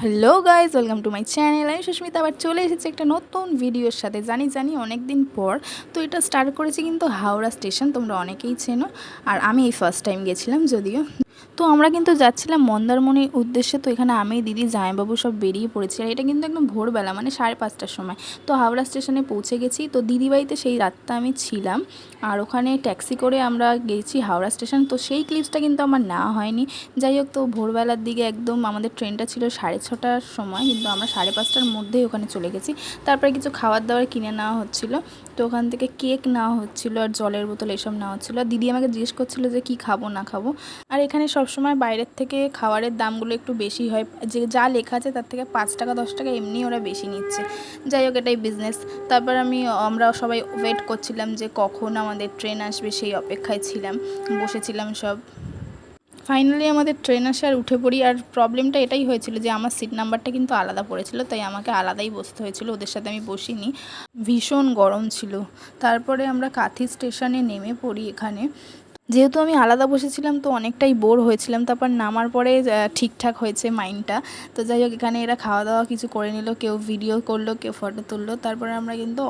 Hello guys, welcome to my channel. আমি সুস্মিতা আবার চলে এসেছি একটা নতুন ভিডিওর সাথে। জানি অনেক দিন পর। তো এটা স্টার্ট করেছি কিন্তু হাওড়া স্টেশন, তোমরা অনেকেই চেনো। আর আমি এই ফার্স্ট টাইম গেছিলাম যদিও। তো আমরা কিন্তু যাচ্ছিলাম মন্দারমণির উদ্দেশ্যে। তো এখানে আমি, দিদি, জামাইবাবু সব বেরিয়ে পড়েছি। আর এটা কিন্তু একদম ভোরবেলা, মানে 5:30টার সময়। তো হাওড়া স্টেশনে পৌঁছে গেছি। তো দিদিবাড়িতে সেই রাতটা আমি ছিলাম। আর ওখানে ট্যাক্সি করে আমরা গেছি হাওড়া স্টেশন। তো সেই ক্লিপসটা কিন্তু আমার নেওয়া হয়নি। যাই হোক, তো ভোরবেলার দিকে একদম আমাদের ট্রেনটা ছিল 6:30টার সময়, কিন্তু আমরা 5:30টার মধ্যেই ওখানে চলে গেছি। তারপরে কিছু খাবার দাবার কিনে নেওয়া হচ্ছিলো। তো ওখান থেকে কেক নেওয়া হচ্ছিলো আর জলের বোতল এসব নেওয়া হচ্ছিলো। আর দিদি আমাকে জিজ্ঞেস করছিলো যে কী খাবো না খাবো। আর এখানে সবসময় বাইরের থেকে খাবারের দামগুলো একটু বেশি হয়, যে যা লেখা আছে তার থেকে 5 টাকা 10 টাকা এমনি ওরা বেশি নিচ্ছে। যাই হোক, এটাই বিজনেস। তারপর আমরা সবাই ওয়েট করছিলাম যে কখন আমাদের ট্রেন আসবে, সেই অপেক্ষায় ছিলাম, বসেছিলাম সব। ফাইনালি আমাদের ট্রেন আসে আর উঠে পড়ি। আর প্রবলেমটা এটাই হয়েছিল যে আমার সিট নাম্বারটা কিন্তু আলাদা পড়েছিল, তাই আমাকে আলাদাই বসতে হয়েছিল, ওদের সাথে আমি বসিনি। ভীষণ গরম ছিল। তারপরে আমরা কাঁথি স্টেশনে নেমে পড়ি। এখানে যেহেতু আমি আলাদা বসেছিলাম তো অনেকটাই বোর হয়েছিলাম। তারপর নামার পরে ঠিকঠাক হয়েছে মাইন্ডটা। তো যাই হোক, এখানে এরা খাওয়া দাওয়া কিছু করে নিল, কেউ ভিডিও করলো, কেউ ফটো তুললো। তারপরে আমরা কিন্তু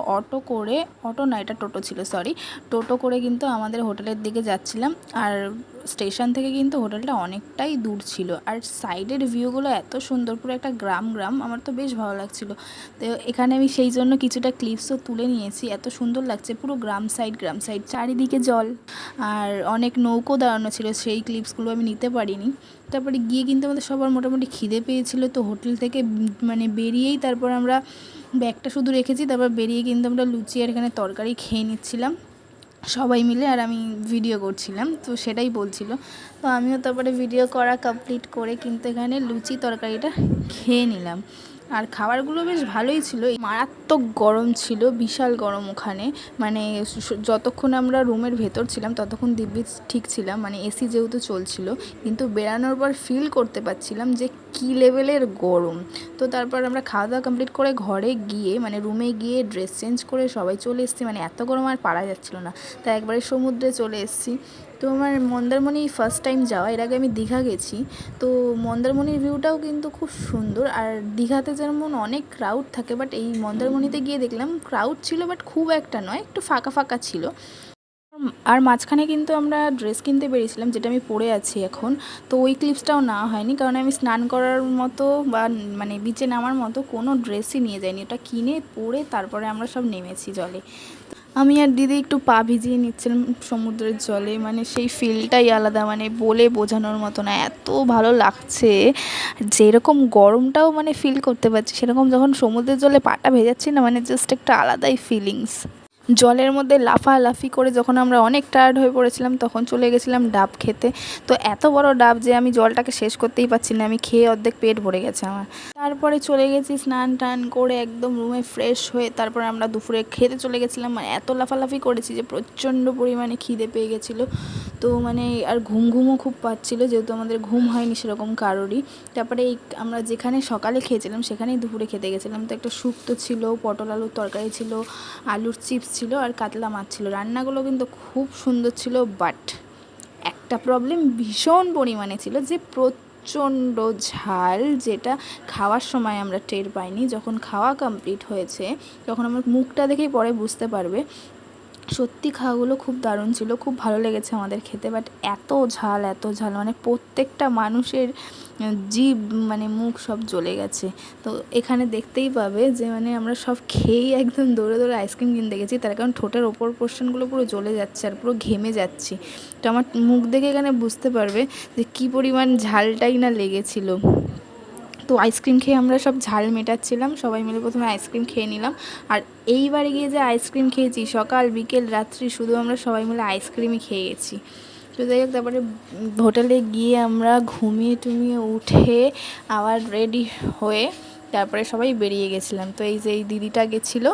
অটো না, এটা টোটো ছিল, সরি, টোটো করে কিন্তু আমাদের হোটেলের দিকে যাচ্ছিলাম। আর স্টেশন থেকে কিন্তু হোটেলটা অনেকটাই দূর ছিল। আর সাইডের ভিউগুলো এত সুন্দর, পুরো একটা গ্রাম, আমার তো বেশ ভালো লাগছিলো। তো এখানে আমি সেই জন্য কিছুটা ক্লিপসও তুলে নিয়েছি। এত সুন্দর লাগছে, পুরো গ্রাম সাইড, চারিদিকে জল। আর অনেক নৌকো দাঁড়ানো ছিল, সেই ক্লিপসগুলো আমি নিতে পারিনি। তারপরে গিয়ে কিন্তু আমাদের সবার মোটামুটি খিদে পেয়েছিল। তো হোটেল থেকে মানে বেরিয়েই তারপর আমরা ব্যাগটা শুধু রেখেছি, তারপর বেরিয়ে কিন্তু আমরা লুচি আর এখানে তরকারি খেয়ে নিচ্ছিলাম সবাই মিলে। আর আমি ভিডিও করছিলাম, তো সেটাই বলছিল। তো আমিও তারপরে ভিডিও করা কমপ্লিট করে কিন্তু এখানে লুচি তরকারিটা খেয়ে নিলাম। আর খাবারগুলো বেশ ভালোই ছিল। মারাত্মক গরম ছিল, বিশাল গরম ওখানে। মানে যতক্ষণ আমরা রুমের ভেতর ছিলাম ততক্ষণ দিব্যি ঠিক ছিলাম, মানে এসি যেহেতু চলছিল। কিন্তু বেরানোর পর ফিল করতে পারছিলাম যে কী লেভেলের গরম। তো তারপর আমরা খাওয়া দাওয়া কমপ্লিট করে ঘরে গিয়ে, মানে রুমে গিয়ে ড্রেস চেঞ্জ করে সবাই চলে এসেছি। মানে এত গরম আর পারা যাচ্ছিলো না, তাই একবারে সমুদ্রে চলে এসেছি। তো আমার মন্দারমণি ফার্স্ট টাইম যাওয়া, এর আগে আমি দীঘা গেছি। তো মন্দারমণির ভিউটাও কিন্তু খুব সুন্দর। আর দীঘাতে যেমন অনেক ক্রাউড থাকে, বাট এই মন্দারমণিতে গিয়ে দেখলাম ক্রাউড ছিল, বাট খুব একটা নয়, একটু ফাঁকা ফাঁকা ছিল। আর মাঝখানে কিন্তু আমরা ড্রেস কিনতে বেরিয়েছিলাম, যেটা আমি পরে আছি এখন। তো ওই ক্লিপসটাও নেওয়া হয়নি, কারণ আমি স্নান করার মতো বা মানে বিচে নামার মতো কোনো ড্রেসই নিয়ে যাইনি। ওটা কিনে পরে তারপরে আমরা সব নেমেছি জলে। আমি আর দিদি একটু পা ভিজিয়ে নিচ্ছিলাম সমুদ্রের জলে, মানে সেই ফিলটাই আলাদা, মানে বলে বোঝানোর মতো না, এত ভালো লাগছে। যেরকম গরমটাও মানে ফিল করতে পারছি, সেরকম যখন সমুদ্রের জলে পাটা ভেজাচ্ছি না, মানে জাস্ট একটা আলাদাই ফিলিংস। জলের মধ্যে লাফালাফি করে যখন আমরা অনেক টায়ার্ড হয়ে পড়েছিলাম, তখন চলে গেছিলাম ডাব খেতে। তো এত বড় ডাব যে আমি জলটাকে শেষ করতেই পারছি না, আমি খেয়ে অর্ধেক পেট ভরে গেছে আমার। তারপরে চলে গেছি স্নান টান করে একদম রুমে ফ্রেশ হয়ে, তারপরে আমরা দুপুরে খেতে চলে গেছিলাম। মানে এত লাফালাফি করেছি যে প্রচণ্ড পরিমাণে খিদে পেয়ে গেছিলো। তো মানে আর ঘুমও খুব পাচ্ছিলো, যেহেতু আমাদের ঘুম হয়নি সেরকম কারোরই। তারপরে আমরা যেখানে সকালে খেয়েছিলাম সেখানেই দুপুরে খেতে গেছিলাম। তো একটা শুক্তো ছিল, পটল আলুর তরকারি ছিল, আলুর চিপস ছিল আর কাতলা মাছ ছিল। রান্নাগুলো কিন্তু খুব সুন্দর ছিল, বাট একটা প্রবলেম ভীষণ পরিমাণে ছিল, যে প্রচণ্ড ঝাল, যেটা খাওয়ার সময় আমরা টের পাইনি। যখন খাওয়া কমপ্লিট হয়েছে তখন আমার মুখটা দেখেই পরে বুঝতে পারবে। সত্যি খাওয়াগুলো খুব দারুণ ছিল, খুব ভালো লেগেছে আমাদের খেতে। বাট এত ঝাল মানে প্রত্যেকটা মানুষের জিভ, মানে মুখ সব জ্বলে গেছে। তো এখানে দেখতেই পাবে যে মানে আমরা সব খেয়েই একদম দৌড়ে দৌড়ে আইসক্রিম কিনতে গেছি, তার কারণ ঠোঁটের ওপর পোর্শনগুলো পুরো জ্বলে যাচ্ছে আর পুরো ঘেমে যাচ্ছি। তো আমার মুখ দেখে এখানে বুঝতে পারবে যে কী পরিমাণ ঝালটাই না লেগেছিলো। তো আইসক্রিম খেয়ে আমরা সব ঝাল মেটাচ্ছিলাম, সবাই মিলে প্রথমে আইসক্রিম খেয়ে নিলাম। আর এইবারে গিয়ে যে আইসক্রিম খেয়েছি, সকাল বিকেল রাত্রি শুধু আমরা সবাই মিলে আইসক্রিমই খেয়ে গেছি। তো যাই হোক, তারপরে হোটেলে গিয়ে আমরা ঘুমিয়ে উঠে আবার রেডি হয়ে তারপরে সবাই বেরিয়ে গেছিলাম। তো এই যে এই দিদিটা গেছিলো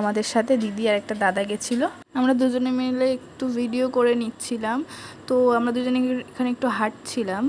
আমাদের সাথে, দিদি আর একটা দাদা গেছিলো। আমরা দুজনে মিলে একটু ভিডিও করে নিচ্ছিলাম। তো আমরা দুজনে এখানে একটু হাঁটছিলাম।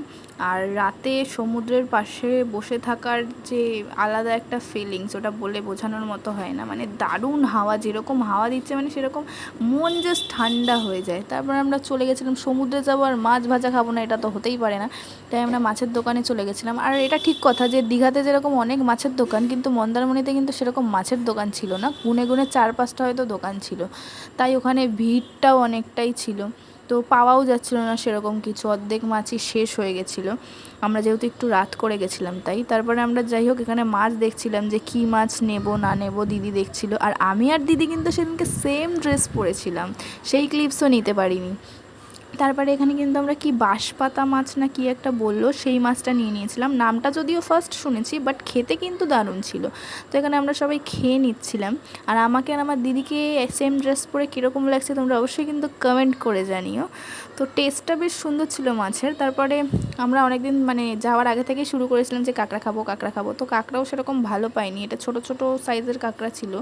আর রাতে সমুদ্রের পাশে বসে থাকার যে আলাদা একটা ফিলিংস, ওটা বলে বোঝানোর মতো হয় না। মানে দারুণ হাওয়া, যেরকম হাওয়া দিচ্ছে মানে সেরকম মন জাস্ট ঠান্ডা হয়ে যায়। তারপর আমরা চলে গেছিলাম, সমুদ্রে যাবো আর মাছ ভাজা খাবো না, এটা তো হতেই পারে না। তাই আমরা মাছের দোকানে চলে গেছিলাম। আর এটা ঠিক কথা যে দীঘাতে যেরকম অনেক মাছের দোকান, কিন্তু মন্দারমণিতে কিন্তু সেরকম মাছের দোকান ছিল না, গুনে গুনে 4-5টা হয়তো দোকান ছিল। তাই ওখানে ভিড়টাও অনেকটাই ছিল, তো পাওয়াও যাচ্ছিলো না সেরকম কিছু, অর্ধেক মাছই শেষ হয়ে গেছিলো। আমরা যেহেতু একটু রাত করে গেছিলাম তাই। তারপরে আমরা যাই হোক এখানে মাছ দেখছিলাম যে কী মাছ নেব না নেব, দিদি দেখছিল। আর আমি আর দিদি কিন্তু সেদিনকে সেম ড্রেস পরেছিলাম, সেই ক্লিপসও নিতে পারিনি। তারপরে এখানে কিন্তু আমরা কি বাঁশপাতা মাছ না কি একটা বললো, সেই মাছটা নিয়ে নিয়েছিলাম। নামটা যদিও ফার্স্ট শুনেছি, বাট খেতে কিন্তু দারুণ ছিল। তো এখানে আমরা সবাই খেয়ে নিচ্ছিলাম। আর আমাকে আর আমার দিদিকে সেম ড্রেস পরে কীরকম লাগছে তোমরা অবশ্যই কিন্তু কমেন্ট করে জানিও। তো টেস্টটা বেশ সুন্দর ছিল মাছের। তারপরে আমরা অনেকদিন মানে যাওয়ার আগে থেকেই শুরু করেছিলাম যে কাঁকড়া খাবো কাঁকড়া খাবো, তো কাঁকড়াও সেরকম ভালো পাইনি, এটা ছোট ছোট সাইজের কাঁকড়া ছিল।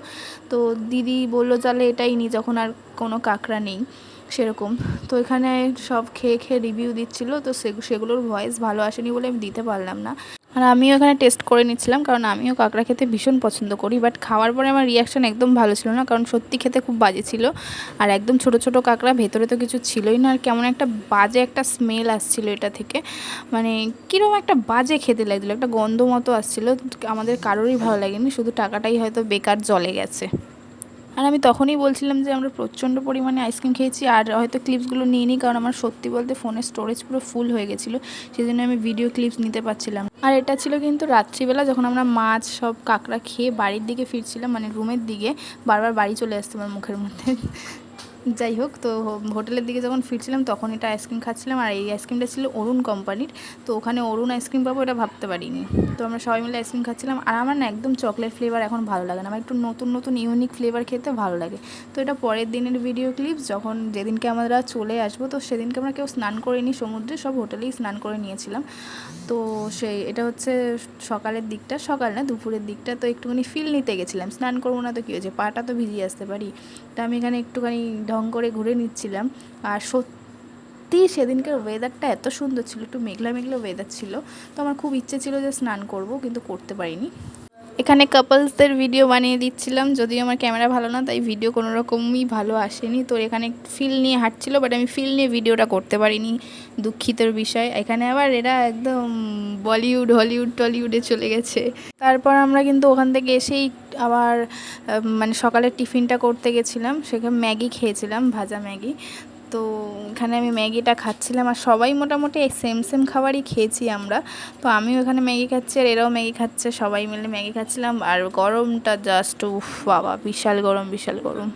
তো দিদি বললো তাহলে এটাই নিই যখন আর কোনো কাঁকড়া নেই সেরকম। তো এখানে সব খেয়ে খেয়ে রিভিউ দিচ্ছিলো, তো সেগুলোর ভয়েস ভালো আসেনি বলে আমি দিতে পারলাম না। আর আমিও এখানে টেস্ট করে নিচ্ছিলাম, কারণ আমিও কাঁকড়া খেতে ভীষণ পছন্দ করি। বাট খাওয়ার পরে আমার রিয়াকশান একদম ভালো ছিল না, কারণ সত্যি খেতে খুব বাজে ছিল। আর একদম ছোট ছোট কাঁকড়া, ভেতরে তো কিছু ছিলই না। আর কেমন একটা বাজে একটা স্মেল আসছিলো এটা থেকে, মানে কীরকম একটা বাজে খেতে লাগছিলো, একটা গন্ধ মতো আসছিলো। আমাদের কারোরই ভালো লাগেনি, শুধু টাকাটাই হয়তো বেকার জলে গেছে। আর আমি তখনই বলছিলাম যে আমরা প্রচণ্ড পরিমাণে আইসক্রিম খেয়েছি, আর হয়তো ক্লিপসগুলো নিয়ে নিই, কারণ আমার সত্যি বলতে ফোনের স্টোরেজ পুরো ফুল হয়ে গেছিলো, সেই জন্য আমি ভিডিও ক্লিপস নিতে পারছিলাম। আর এটা ছিল কিন্তু রাত্রিবেলা, যখন আমরা মাছ সব কাঁকড়া খেয়ে বাড়ির দিকে ফিরছিলাম, মানে রুমের দিকে। বারবার বাড়ি চলে আসছে আমার মুখের মধ্যে। যাই হোক, তো হোটেলের দিকে যখন ফিরছিলাম তখন এটা আইসক্রিম খাচ্ছিলাম। আর এই আইসক্রিমটা ছিল অরুণ কোম্পানির, তো ওখানে অরুণ আইসক্রিম পাবো এটা ভাবতে পারিনি। তো আমরা সবাই মিলে আইসক্রিম খাচ্ছিলাম। আর আমার না একদম চকলেট ফ্লেভার এখন ভালো লাগে না, আমার একটু নতুন নতুন ইউনিক ফ্লেভার খেতে ভালো লাগে। তো এটা পরের দিনের ভিডিও ক্লিপস, যখন যেদিনকে আমরা চলে আসবো, তো সেদিনকে আমরা কেউ স্নান করিনি সমুদ্রে, সব হোটেলেই স্নান করে নিয়েছিলাম। তো এটা হচ্ছে সকালের দিকটা, সকাল না দুপুরের দিকটা। তো একটুখানি ফিল নিতে গেছিলাম, স্নান করবো না তো কী হয়েছে, পাটা তো ভিজিয়ে আসতে পারি। তো আমি এখানে একটুখানি ঢং করে ঘুরে নিচ্ছিলাম। আর সত্যি সেদিনকার ওয়েদারটা এত সুন্দর ছিল, একটু মেঘলা মেঘলা ওয়েদার ছিল। তো আমার খুব ইচ্ছে ছিল যে স্নান করব, কিন্তু করতে পারিনি। এখানে কাপলসদের ভিডিও বানিয়ে দিচ্ছিলাম, যদিও আমার ক্যামেরা ভালো না, তাই ভিডিও কোনো রকমই ভালো আসেনি। তো এখানে ফিল নিয়ে হাঁটছিল, বাট আমি ফিল নিয়ে ভিডিওটা করতে পারিনি, দুঃখিতর বিষয়। এখানে আবার এরা একদম বলিউড হলিউড টলিউডে চলে গেছে। তারপর আমরা কিন্তু ওখান থেকে এসেই আবার মানে সকালের টিফিনটা করতে গেছিলাম, সেখানে ম্যাগি খেয়েছিলাম, ভাজা ম্যাগি। তো এখানে আমি ম্যাগিটা খাচ্ছিলাম, আর সবাই মোটামুটি সেম সেম খাবারই খেয়েছি আমরা। তো আমিও এখানে ম্যাগি খাচ্ছি, আর এরাও ম্যাগি খাচ্ছে, সবাই মিলে ম্যাগি খাচ্ছিলাম। আর গরমটা জাস্ট উফ বাবা, বিশাল গরম বিশাল গরম।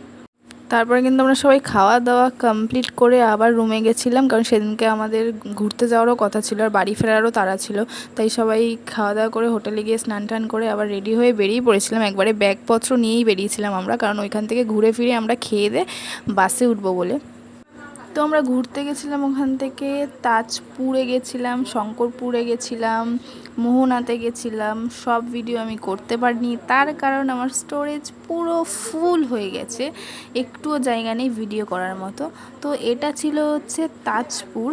তারপরে কিন্তু আমরা সবাই খাওয়া দাওয়া কমপ্লিট করে আবার রুমে গেছিলাম, কারণ সেদিনকে আমাদের ঘুরতে যাওয়ারও কথা ছিল, আর বাড়ি ফেরারও তাড়া ছিল। তাই সবাই খাওয়া দাওয়া করে হোটেলে গিয়ে স্নান টান করে আবার রেডি হয়ে বেরিয়ে পড়েছিলাম। একবারে ব্যাগপত্র নিয়েই বেরিয়েছিলাম আমরা, কারণ ওইখান থেকে ঘুরে ফিরে আমরা খেয়ে দিয়ে বাসে উঠবো বলে। তো আমরা ঘুরতে গেছিলাম, ওখান থেকে তাজপুরে গেছিলাম, শঙ্করপুরে গেছিলাম, মোহনাতে গেছিলাম। সব ভিডিও আমি করতে পারিনি, তার কারণ আমার স্টোরেজ পুরো ফুল হয়ে গেছে, একটুও জায়গা নেই ভিডিও করার মতো। তো এটা ছিল হচ্ছে তাজপুর।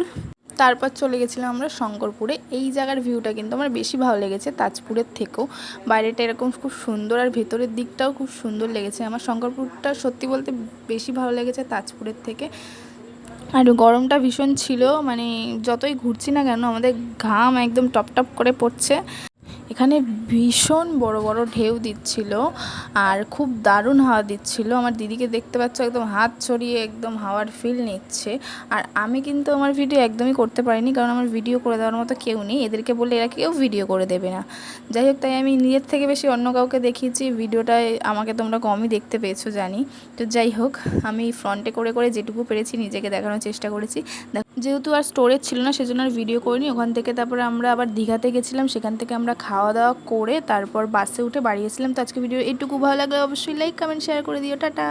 তারপর চলে গেছিলাম আমরা শঙ্করপুরে। এই জায়গার ভিউটা কিন্তু আমার বেশি ভালো লেগেছে তাজপুরের থেকেও। বাইরেটা এরকম খুব সুন্দর, আর ভেতরের দিকটাও খুব সুন্দর লেগেছে আমার। শঙ্করপুরটা সত্যি বলতে বেশি ভালো লেগেছে তাজপুরের থেকে। আর গরমটা ভীষণ ছিল, মানে যতই ঘুরছি না কেন আমাদের ঘাম একদম টপ টপ করে পড়ছে। এখানে ভীষণ বড় বড় ঢেউ দিচ্ছিল, আর খুব দারুণ হাওয়া দিচ্ছিল। আমার দিদিকে দেখতে পাচ্ছ একদম হাত ছড়িয়ে একদম হাওয়ার ফিল নিচ্ছে। আর আমি কিন্তু আমার ভিডিও একদমই করতে পারিনি, কারণ আমার ভিডিও করে দেওয়ার মতো কেউ নেই। এদেরকে বললে এরা কেউ ভিডিও করে দেবে না। যাই হোক, তাই আমি নিজের থেকে বেশি অন্য কাউকে দেখিয়েছি। ভিডিওটায় আমাকে তোমরা কমই দেখতে পেয়েছো জানি। তো যাই হোক, আমি ফ্রন্টে করে করে যেটুকু পেরেছি নিজেকে দেখানোর চেষ্টা করেছি। যেহেতু আর স্টোরেজ ছিল না, সেজন্য আর ভিডিও করিনি। ওখান থেকে তারপরে আমরা আবার দীঘাতে গেছিলাম, সেখান থেকে আমরা খাওয়া দাওয়া করে তারপর বাসে উঠে বাড়ি এসেছিলাম। তো আজকে ভিডিও এইটুকু, ভালো লাগলে অবশ্যই লাইক কমেন্ট শেয়ার করে দিও। টাটা।